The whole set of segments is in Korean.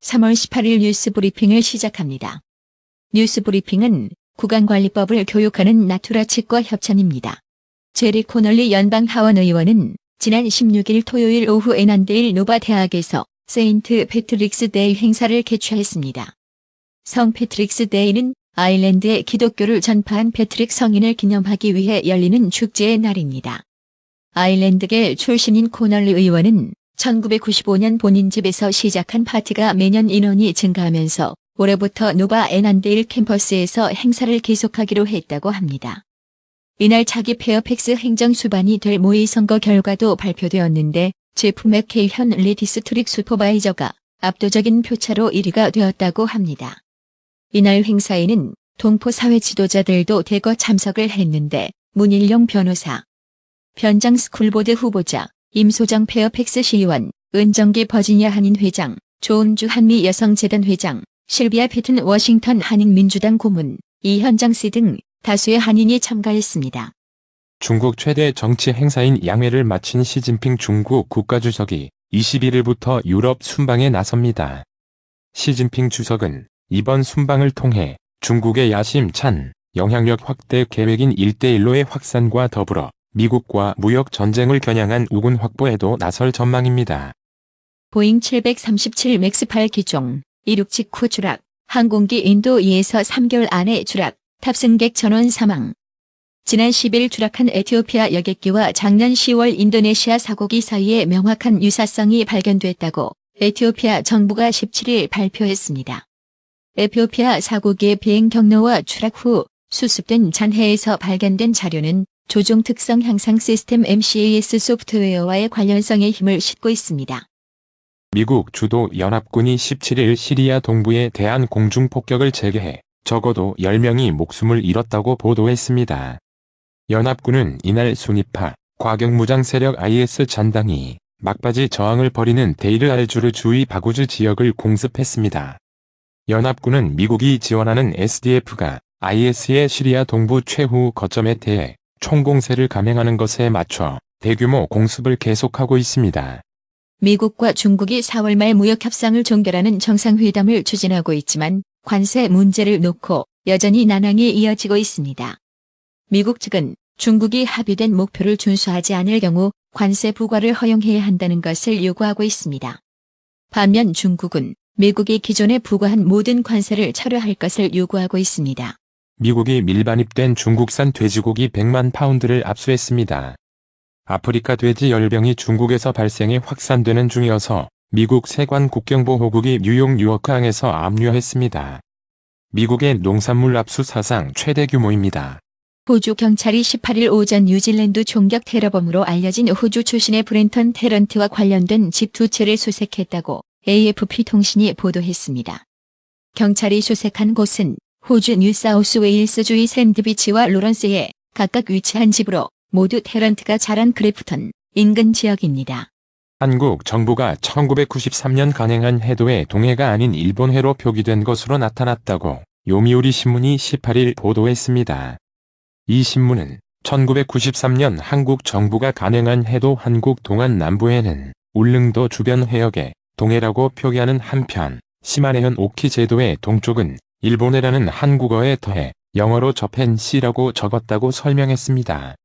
3월 18일 뉴스브리핑을 시작합니다. 뉴스브리핑은 구강관리법을 교육하는 나투라 치과 협찬입니다. 제리 코널리 연방하원 의원은 지난 16일 토요일 오후 애난데일 노바 대학에서 세인트 패트릭스 데이 행사를 개최했습니다. 성 패트릭스 데이는 아일랜드의 기독교를 전파한 패트릭 성인을 기념하기 위해 열리는 축제의 날입니다. 아일랜드계 출신인 코널리 의원은 1995년 본인 집에서 시작한 파티가 매년 인원이 증가하면서 올해부터 노바 애난데일 캠퍼스에서 행사를 계속하기로 했다고 합니다. 이날 차기 페어팩스 행정수반이 될 모의 선거 결과도 발표되었는데 제프 맥케이 현 리디스트릭 슈퍼바이저가 압도적인 표차로 1위가 되었다고 합니다. 이날 행사에는 동포 사회 지도자들도 대거 참석을 했는데 문일용 변호사, 변장 스쿨보드 후보자, 임소정 페어팩스 시의원, 은정기 버지니아 한인 회장, 조은주 한미 여성재단 회장, 실비아 패튼 워싱턴 한인민주당 고문, 이현장 씨 등 다수의 한인이 참가했습니다. 중국 최대 정치 행사인 양회를 마친 시진핑 중국 국가주석이 21일부터 유럽 순방에 나섭니다. 시진핑 주석은 이번 순방을 통해 중국의 야심찬 영향력 확대 계획인 일대일로의 확산과 더불어 미국과 무역 전쟁을 겨냥한 우군 확보에도 나설 전망입니다. 보잉 737 맥스 8기종, 이륙 직후 추락, 항공기 인도 2에서 3개월 안에 추락, 탑승객 전원 사망. 지난 10일 추락한 에티오피아 여객기와 작년 10월 인도네시아 사고기 사이에 명확한 유사성이 발견됐다고 에티오피아 정부가 17일 발표했습니다. 에티오피아 사고기의 비행 경로와 추락 후 수습된 잔해에서 발견된 자료는 조종 특성 향상 시스템 MCAS 소프트웨어와의 관련성에 힘을 싣고 있습니다. 미국 주도 연합군이 17일 시리아 동부에 대한 공중폭격을 재개해 적어도 10명이 목숨을 잃었다고 보도했습니다. 연합군은 이날 순위파 과격무장 세력 IS 잔당이 막바지 저항을 벌이는 데이르 알주르 주의 바구즈 지역을 공습했습니다. 연합군은 미국이 지원하는 SDF가 IS의 시리아 동부 최후 거점에 대해 총공세를 감행하는 것에 맞춰 대규모 공습을 계속하고 있습니다. 미국과 중국이 4월 말 무역 협상을 종결하는 정상회담을 추진하고 있지만 관세 문제를 놓고 여전히 난항이 이어지고 있습니다. 미국 측은 중국이 합의된 목표를 준수하지 않을 경우 관세 부과를 허용해야 한다는 것을 요구하고 있습니다. 반면 중국은 미국이 기존에 부과한 모든 관세를 철회할 것을 요구하고 있습니다. 미국이 밀반입된 중국산 돼지고기 100만 파운드를 압수했습니다. 아프리카 돼지 열병이 중국에서 발생해 확산되는 중이어서 미국 세관 국경보호국이 뉴욕-뉴어크항에서 압류했습니다. 미국의 농산물 압수 사상 최대 규모입니다. 호주 경찰이 18일 오전 뉴질랜드 총격 테러범으로 알려진 호주 출신의 브렌턴 테런트와 관련된 집 2채를 수색했다고 AFP 통신이 보도했습니다. 경찰이 수색한 곳은 호주 뉴사우스웨일스주의 샌드비치와 로런스에 각각 위치한 집으로 모두 테런트가 자란 크래프턴 인근 지역입니다. 한국 정부가 1993년 간행한 해도의 동해가 아닌 일본해로 표기된 것으로 나타났다고 요미우리 신문이 18일 보도했습니다. 이 신문은 1993년 한국 정부가 간행한 해도 한국 동안 남부에는 울릉도 주변 해역에 동해라고 표기하는 한편 시마네현 오키 제도의 동쪽은 일본해라는 한국어에 더해 영어로 저펜시라고 적었다고 설명했습니다.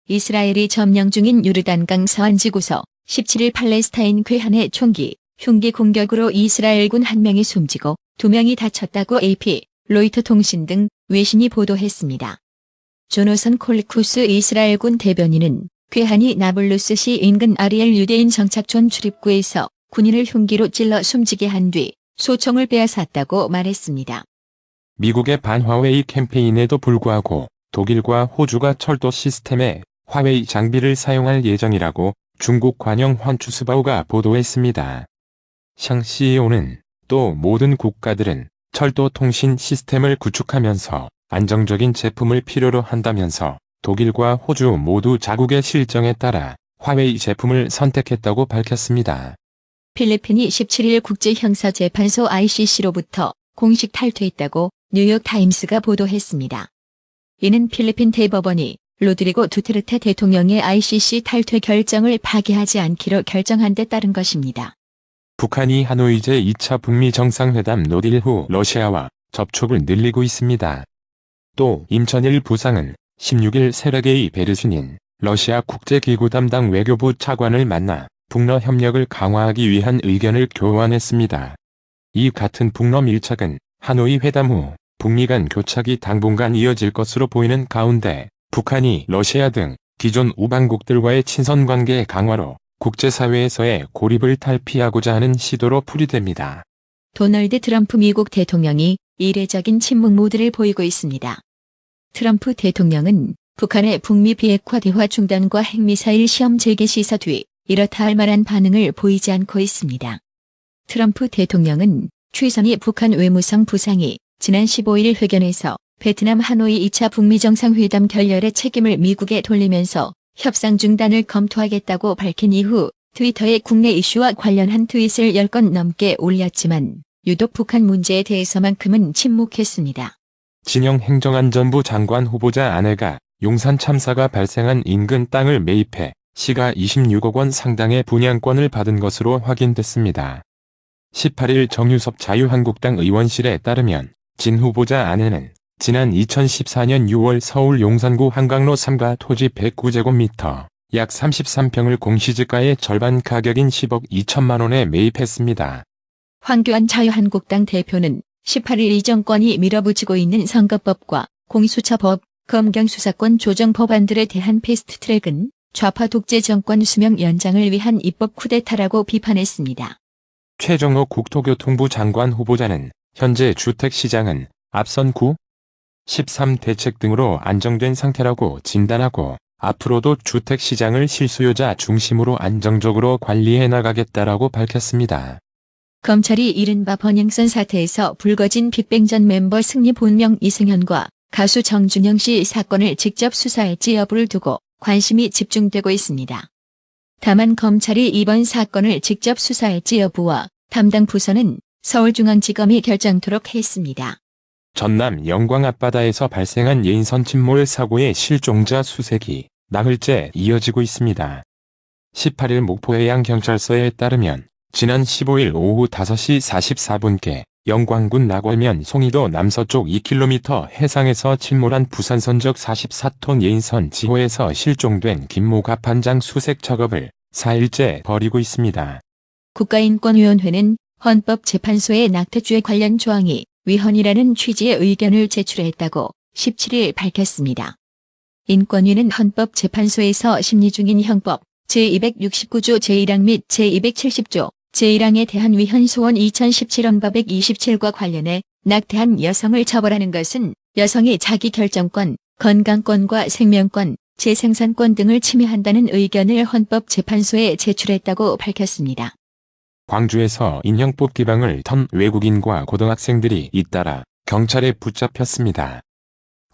이스라엘이 점령 중인 요르단강 서안지구서 17일 팔레스타인 괴한의 총기, 흉기 공격으로 이스라엘군 1명이 숨지고 2명이 다쳤다고 AP, 로이터 통신 등 외신이 보도했습니다. 조노선 콜쿠스 이스라엘군 대변인은 괴한이 나블루스시 인근 아리엘 유대인 정착촌 출입구에서 군인을 흉기로 찔러 숨지게 한 뒤 소총을 빼앗았다고 말했습니다. 미국의 반화웨이 캠페인에도 불구하고 독일과 호주가 철도 시스템에 화웨이 장비를 사용할 예정이라고 중국 관영 환추스바오가 보도했습니다. 샹 CEO는 또 모든 국가들은 철도 통신 시스템을 구축하면서 안정적인 제품을 필요로 한다면서 독일과 호주 모두 자국의 실정에 따라 화웨이 제품을 선택했다고 밝혔습니다. 필리핀이 17일 국제형사재판소 ICC로부터 공식 탈퇴했다고 뉴욕타임스가 보도했습니다. 이는 필리핀 대법원이 로드리고 두테르테 대통령의 ICC 탈퇴 결정을 파기하지 않기로 결정한 데 따른 것입니다. 북한이 하노이 제2차 북미 정상회담 노딜 후 러시아와 접촉을 늘리고 있습니다. 또 임천일 부상은 16일 세르게이 베르신인 러시아 국제기구 담당 외교부 차관을 만나 북러 협력을 강화하기 위한 의견을 교환했습니다. 이 같은 북러 밀착은 하노이 회담 후 북미 간 교착이 당분간 이어질 것으로 보이는 가운데 북한이 러시아 등 기존 우방국들과의 친선관계 강화로 국제사회에서의 고립을 탈피하고자 하는 시도로 풀이됩니다. 도널드 트럼프 미국 대통령이 이례적인 침묵 모드를 보이고 있습니다. 트럼프 대통령은 북한의 북미 비핵화 대화 중단과 핵미사일 시험 재개 시사 뒤 이렇다 할 만한 반응을 보이지 않고 있습니다. 트럼프 대통령은 최선희 북한 외무성 부상이 지난 15일 회견에서 베트남 하노이 2차 북미 정상회담 결렬의 책임을 미국에 돌리면서 협상 중단을 검토하겠다고 밝힌 이후 트위터에 국내 이슈와 관련한 트윗을 10건 넘게 올렸지만 유독 북한 문제에 대해서만큼은 침묵했습니다. 진영 행정안전부 장관 후보자 아내가 용산 참사가 발생한 인근 땅을 매입해 시가 26억 원 상당의 분양권을 받은 것으로 확인됐습니다. 18일 정유섭 자유한국당 의원실에 따르면 진 후보자 아내는 지난 2014년 6월 서울 용산구 한강로 3가 토지 109제곱미터 약 33평을 공시지가의 절반 가격인 10억 2천만 원에 매입했습니다. 황교안 자유한국당 대표는 18일 이 정권이 밀어붙이고 있는 선거법과 공수처법, 검경수사권 조정 법안들에 대한 패스트트랙은 좌파 독재 정권 수명 연장을 위한 입법 쿠데타라고 비판했습니다. 최정호 국토교통부 장관 후보자는 현재 주택시장은 앞선 9, 13 대책 등으로 안정된 상태라고 진단하고 앞으로도 주택시장을 실수요자 중심으로 안정적으로 관리해 나가겠다라고 밝혔습니다. 검찰이 이른바 번영선 사태에서 불거진 빅뱅전 멤버 승리 본명 이승현과 가수 정준영 씨 사건을 직접 수사할지 여부를 두고 관심이 집중되고 있습니다. 다만 검찰이 이번 사건을 직접 수사할지 여부와 담당 부서는 서울중앙지검이 결정토록 했습니다. 전남 영광 앞바다에서 발생한 예인선 침몰 사고의 실종자 수색이 나흘째 이어지고 있습니다. 18일 목포해양경찰서에 따르면 지난 15일 오후 5시 44분께 영광군 낙월면 송이도 남서쪽 2km 해상에서 침몰한 부산선적 44톤 예인선 지호에서 실종된 김모 갑판장 수색 작업을 4일째 벌이고 있습니다. 국가인권위원회는 헌법재판소의 낙태죄 관련 조항이 위헌이라는 취지의 의견을 제출했다고 17일 밝혔습니다. 인권위는 헌법재판소에서 심리 중인 형법 제269조 제1항 및 제270조 제1항에 대한 위헌 소원 2017헌법 127과 관련해 낙태한 여성을 처벌하는 것은 여성의 자기결정권, 건강권과 생명권, 재생산권 등을 침해한다는 의견을 헌법재판소에 제출했다고 밝혔습니다. 광주에서 인형 뽑기 방을 턴 외국인과 고등학생들이 잇따라 경찰에 붙잡혔습니다.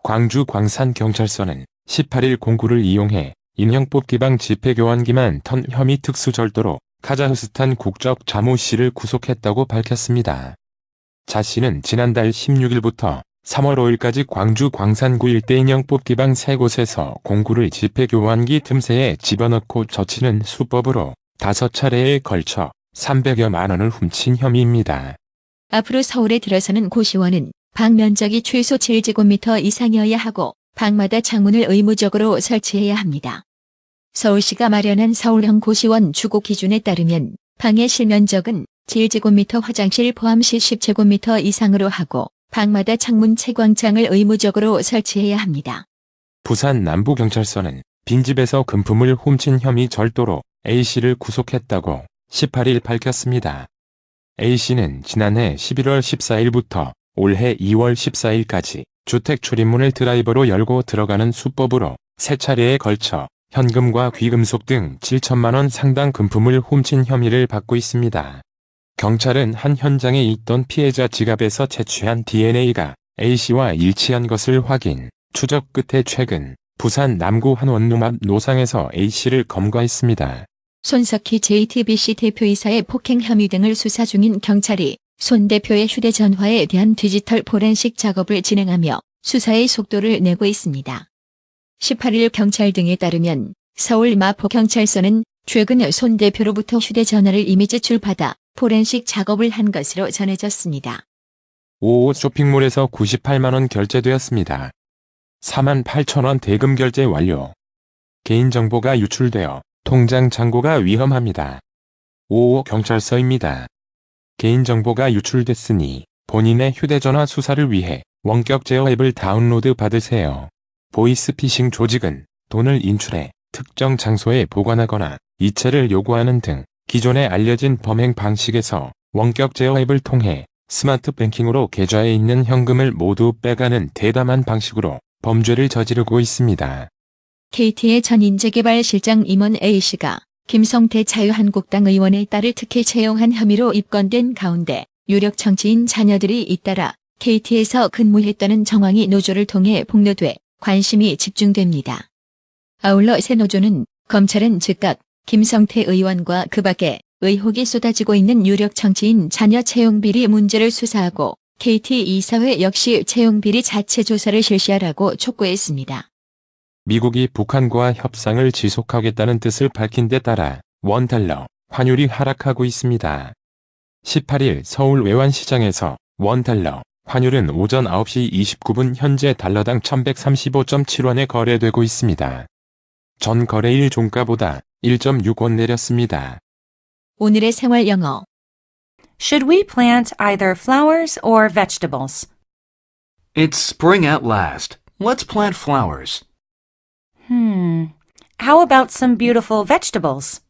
광주 광산경찰서는 18일 공구를 이용해 인형 뽑기 방 집회교환기만 턴 혐의 특수절도로 카자흐스탄 국적 자모 씨를 구속했다고 밝혔습니다. 자 씨는 지난달 16일부터 3월 5일까지 광주 광산구 일대 인형 뽑기방 3곳에서 공구를 집회교환기 틈새에 집어넣고 젖히는 수법으로 5차례에 걸쳐 300여만 원을 훔친 혐의입니다. 앞으로 서울에 들어서는 고시원은 방 면적이 최소 7제곱미터 이상이어야 하고 방마다 창문을 의무적으로 설치해야 합니다. 서울시가 마련한 서울형 고시원 주고 기준에 따르면 방의 실면적은 7제곱미터 화장실 포함 시 10제곱미터 이상으로 하고 방마다 창문 채광창을 의무적으로 설치해야 합니다. 부산 남부경찰서는 빈집에서 금품을 훔친 혐의 절도로 A씨를 구속했다고 18일 밝혔습니다. A씨는 지난해 11월 14일부터 올해 2월 14일까지 주택 출입문을 드라이버로 열고 들어가는 수법으로 3차례에 걸쳐 현금과 귀금속 등 7천만 원 상당 금품을 훔친 혐의를 받고 있습니다. 경찰은 한 현장에 있던 피해자 지갑에서 채취한 DNA가 A씨와 일치한 것을 확인, 추적 끝에 최근 부산 남구 한 원룸 앞 노상에서 A씨를 검거했습니다. 손석희 JTBC 대표이사의 폭행 혐의 등을 수사 중인 경찰이 손 대표의 휴대전화에 대한 디지털 포렌식 작업을 진행하며 수사의 속도를 내고 있습니다. 18일 경찰 등에 따르면 서울 마포경찰서는 최근 손 대표로부터 휴대전화를 이미 제출받아 포렌식 작업을 한 것으로 전해졌습니다. 5호 쇼핑몰에서 98만원 결제되었습니다. 48,000원 대금 결제 완료. 개인정보가 유출되어 통장 잔고가 위험합니다. 5호 경찰서입니다. 개인정보가 유출됐으니 본인의 휴대전화 수사를 위해 원격 제어 앱을 다운로드 받으세요. 보이스피싱 조직은 돈을 인출해 특정 장소에 보관하거나 이체를 요구하는 등 기존에 알려진 범행 방식에서 원격 제어 앱을 통해 스마트 뱅킹으로 계좌에 있는 현금을 모두 빼가는 대담한 방식으로 범죄를 저지르고 있습니다. KT의 전 인재개발실장 임원 A씨가 김성태 자유한국당 의원의 딸을 특혜 채용한 혐의로 입건된 가운데 유력 정치인 자녀들이 잇따라 KT에서 근무했다는 정황이 노조를 통해 폭로돼 관심이 집중됩니다. 아울러 새 노조는 검찰은 즉각 김성태 의원과 그 밖에 의혹이 쏟아지고 있는 유력 정치인 자녀 채용비리 문제를 수사하고 KT 이사회 역시 채용비리 자체 조사를 실시하라고 촉구했습니다. 미국이 북한과 협상을 지속하겠다는 뜻을 밝힌 데 따라 원달러 환율이 하락하고 있습니다. 18일 서울 외환시장에서 원달러 환율은 오전 9시 29분 현재 달러당 1135.7원에 거래되고 있습니다. 전 거래일 종가보다 1.6원 내렸습니다. 오늘의 생활 영어. Should we plant either flowers or vegetables? It's spring at last. Let's plant flowers. How about some beautiful vegetables?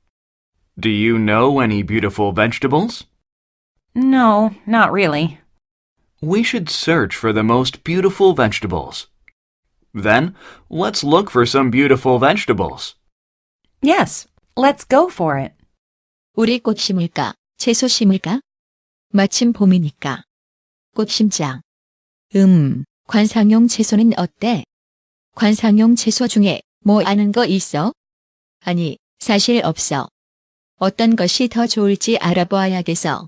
Do you know any beautiful vegetables? No, not really. We should search for the most beautiful vegetables. Then, let's look for some beautiful vegetables. Yes, let's go for it. 우리 꽃 심을까? 채소 심을까? 마침 봄이니까. 꽃 심자. 관상용 채소는 어때? 관상용 채소 중에 뭐 아는 거 있어? 아니, 사실 없어. 어떤 것이 더 좋을지 알아봐야겠어.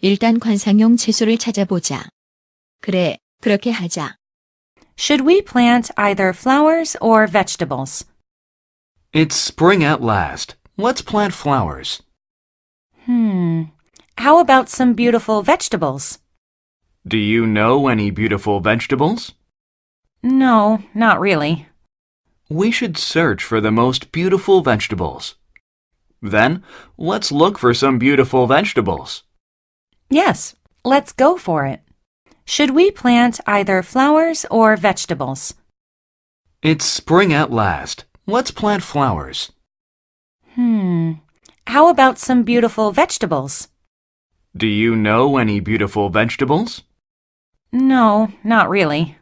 일단 관상용 채소를 찾아보자. 그래, 그렇게 하자. Should we plant either flowers or vegetables? It's spring at last. Let's plant flowers. How about some beautiful vegetables? Do you know any beautiful vegetables? No, not really. We should search for the most beautiful vegetables. Then, let's look for some beautiful vegetables. Yes, let's go for it. Should we plant either flowers or vegetables? It's spring at last. Let's plant flowers. How about some beautiful vegetables? Do you know any beautiful vegetables? No, not really.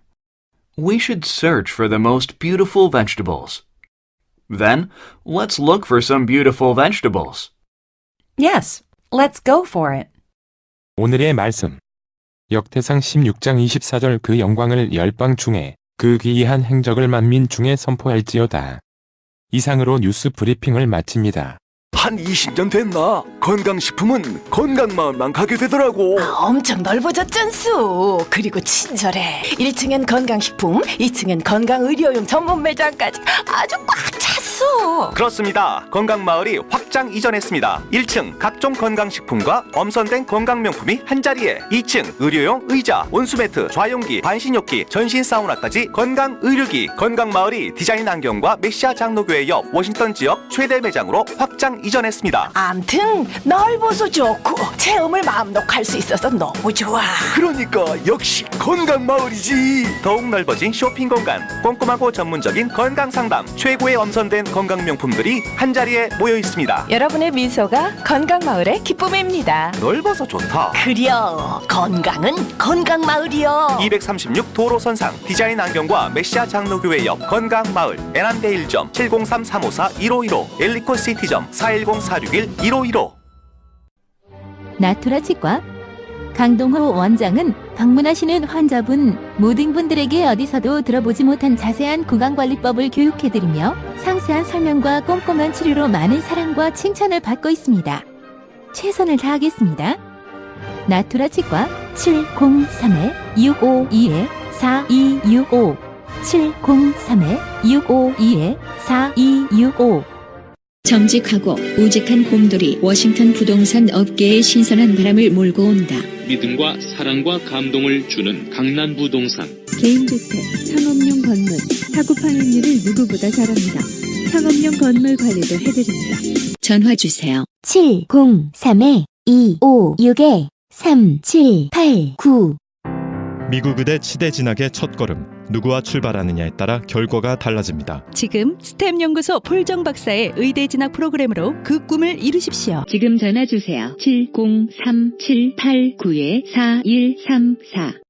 We should search for the most beautiful vegetables. Then, let's look for some beautiful vegetables. Yes, let's go for it. 오늘의 말씀. 역대상 16장 24절 그 영광을 열방 중에 그 기이한 행적을 만민 중에 선포할지어다. 이상으로 뉴스 브리핑을 마칩니다. 한 20년 됐나? 건강식품은 건강마을만 가게 되더라고. 엄청 넓어졌잖수. 그리고 친절해. 1층엔 건강식품, 2층엔 건강의료용 전문 매장까지 아주 꽉 찼어. 그렇습니다. 건강마을이 확장 이전했습니다. 1층 각종 건강식품과 엄선된 건강명품이 한자리에, 2층 의료용 의자, 온수매트, 좌용기, 반신욕기, 전신 사우나까지 건강의료기. 건강마을이 디자인 안경과 메시아 장로교회 옆 워싱턴 지역 최대 매장으로 확장 이전했습니다. 암튼 넓어서 좋고 체험을 마음 놓고 할 수 있어서 너무 좋아. 그러니까 역시 건강마을이지. 더욱 넓어진 쇼핑 공간, 꼼꼼하고 전문적인 건강상담, 최고의 엄선된 건강명품들이 한자리에 모여 있습니다. 여러분의 미소가 건강마을의 기쁨입니다. 넓어서 좋다. 그려 건강은 건강마을이여. 236 도로선상 디자인 안경과 메시아 장로교회 옆 건강마을, 애난데일점 703-354-1515, 엘리코시티점 410-461-1515. 나투라 치과 강동호 원장은 방문하시는 환자분 모든 분들에게 어디서도 들어보지 못한 자세한 구강관리법을 교육해드리며 상세한 설명과 꼼꼼한 치료로 많은 사랑과 칭찬을 받고 있습니다. 최선을 다하겠습니다. 나투라 치과 703-652-4265 703-652-4265 정직하고 우직한 곰돌이 워싱턴 부동산 업계에 신선한 바람을 몰고 온다. 믿음과 사랑과 감동을 주는 강남부동산. 개인주택, 상업용 건물, 사고 판매율을 누구보다 잘합니다. 상업용 건물 관리도 해드립니다. 전화 주세요. 703-256-3789 미국 의대 치대 진학의 첫걸음. 누구와 출발하느냐에 따라 결과가 달라집니다. 지금 스템 연구소 폴정 박사의 의대 진학 프로그램으로 그 꿈을 이루십시오. 지금 전화 주세요. 703-789-4134